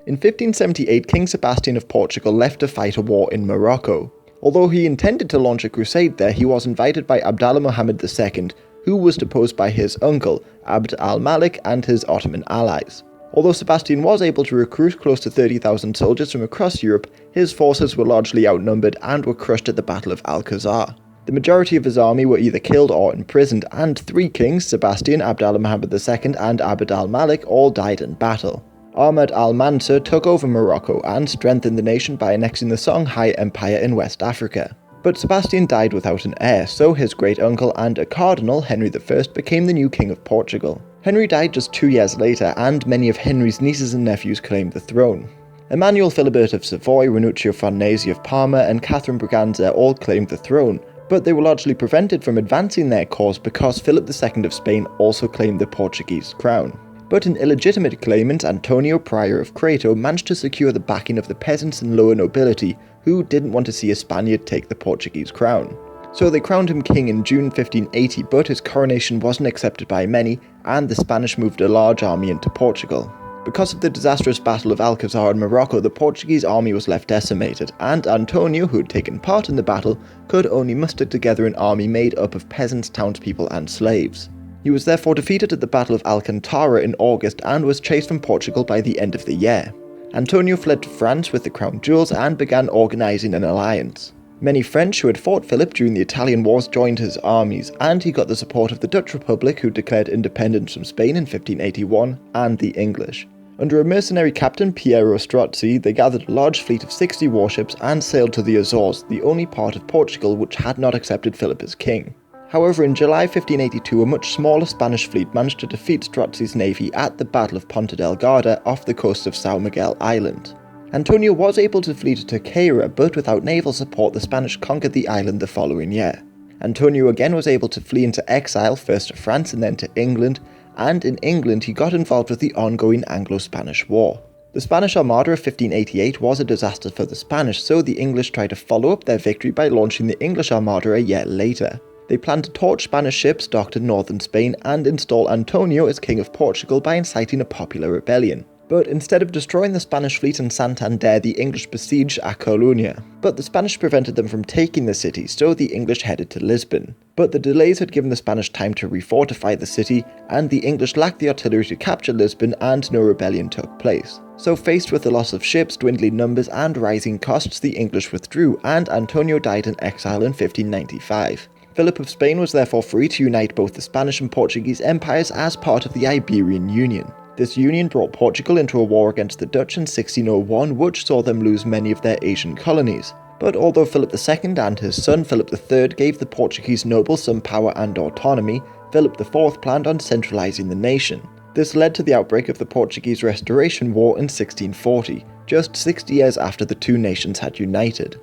In 1578, King Sebastian of Portugal left to fight a war in Morocco. Although he intended to launch a crusade there, he was invited by Abdallah Muhammad II, who was deposed by his uncle, Abd al-Malik, and his Ottoman allies. Although Sebastian was able to recruit close to 30,000 soldiers from across Europe, his forces were largely outnumbered and were crushed at the Battle of Alcazar. The majority of his army were either killed or imprisoned, and three kings, Sebastian, Abdallah Muhammad II, and Abd al-Malik, all died in battle. Ahmad al-Mansur took over Morocco and strengthened the nation by annexing the Songhai Empire in West Africa. But Sebastian died without an heir, so his great-uncle and a cardinal, Henry I, became the new king of Portugal. Henry died just 2 years later, and many of Henry's nieces and nephews claimed the throne. Emmanuel Philibert of Savoy, Ranuccio Farnese of Parma, and Catherine Braganza all claimed the throne, but they were largely prevented from advancing their cause because Philip II of Spain also claimed the Portuguese crown. But an illegitimate claimant, Antonio Prior of Crato, managed to secure the backing of the peasants and lower nobility, who didn't want to see a Spaniard take the Portuguese crown. So they crowned him king in June 1580, but his coronation wasn't accepted by many, and the Spanish moved a large army into Portugal. Because of the disastrous Battle of Alcazar in Morocco, the Portuguese army was left decimated, and Antonio, who had taken part in the battle, could only muster together an army made up of peasants, townspeople, and slaves. He was therefore defeated at the Battle of Alcantara in August and was chased from Portugal by the end of the year. Antonio fled to France with the crown jewels and began organising an alliance. Many French who had fought Philip during the Italian Wars joined his armies, and he got the support of the Dutch Republic, who declared independence from Spain in 1581, and the English. Under a mercenary captain, Piero Strozzi, they gathered a large fleet of 60 warships and sailed to the Azores, the only part of Portugal which had not accepted Philip as king. However, in July 1582, a much smaller Spanish fleet managed to defeat Strozzi's navy at the Battle of Ponta Delgada off the coast of São Miguel Island. Antonio was able to flee to Terceira, but without naval support, the Spanish conquered the island the following year. Antonio again was able to flee into exile, first to France and then to England, and in England he got involved with the ongoing Anglo-Spanish War. The Spanish Armada of 1588 was a disaster for the Spanish, so the English tried to follow up their victory by launching the English Armada a year later. They planned to torch Spanish ships docked in northern Spain and install Antonio as King of Portugal by inciting a popular rebellion. But instead of destroying the Spanish fleet in Santander, the English besieged A Coruña. But the Spanish prevented them from taking the city, so the English headed to Lisbon. But the delays had given the Spanish time to refortify the city, and the English lacked the artillery to capture Lisbon, and no rebellion took place. So faced with the loss of ships, dwindling numbers, and rising costs, the English withdrew, and Antonio died in exile in 1595. Philip of Spain was therefore free to unite both the Spanish and Portuguese empires as part of the Iberian Union. This union brought Portugal into a war against the Dutch in 1601, which saw them lose many of their Asian colonies. But although Philip II and his son Philip III gave the Portuguese nobles some power and autonomy, Philip IV planned on centralising the nation. This led to the outbreak of the Portuguese Restoration War in 1640, just 60 years after the two nations had united.